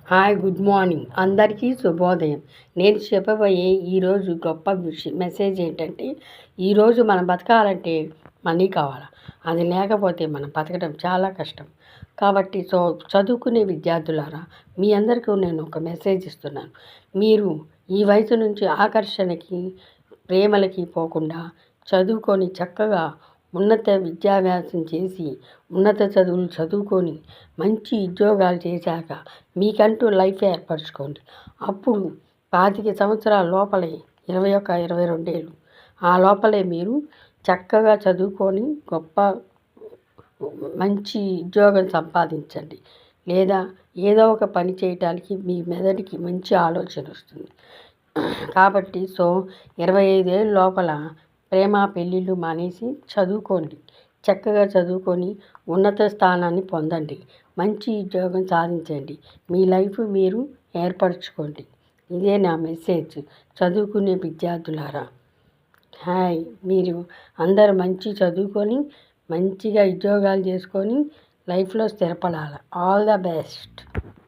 Hi good morning అందరికీ శుభోదయం. నేను చెప్పబోయే ఈరోజు గొప్ప మెసేజ్ ఏంటంటే, ఈరోజు మనం బతకాలంటే మనీ కావాలి. అది లేకపోతే మనం బతకడం చాలా కష్టం. కాబట్టి చదువుకునే విద్యార్థులారా, మీ అందరికీ నేను ఒక మెసేజ్ ఇస్తున్నాను. మీరు ఈ వయసు నుంచి ఆకర్షణకి ప్రేమలకి పోకుండా చదువుకొని చక్కగా ఉన్నత విద్యాభ్యాసం చేసి ఉన్నత చదువులు చదువుకొని మంచి ఉద్యోగాలు చేశాక మీకంటూ లైఫ్ ఏర్పరచుకోండి. అప్పుడు 25 సంవత్సరాల లోపలే 21, 22 ఏళ్ళు ఆ లోపలే మీరు చక్కగా చదువుకొని గొప్ప మంచి ఉద్యోగం సంపాదించండి. లేదా ఏదో ఒక పని చేయటానికి మీ మెదడుకి మంచి ఆలోచన వస్తుంది. కాబట్టి 25 ఏళ్ళ లోపల ప్రేమ పెళ్ళిళ్ళు మానేసి చదువుకోండి. చక్కగా చదువుకొని ఉన్నత స్థానాన్ని పొందండి. మంచి ఉద్యోగం సాధించండి. మీ లైఫ్ మీరు ఏర్పరచుకోండి. ఇదే నా మెసేజ్ చదువుకునే విద్యార్థులారా. హాయ్, మీరు అందరూ మంచి చదువుకొని మంచిగా ఉద్యోగాలు చేసుకొని లైఫ్లో స్థిరపడాలి. All the best.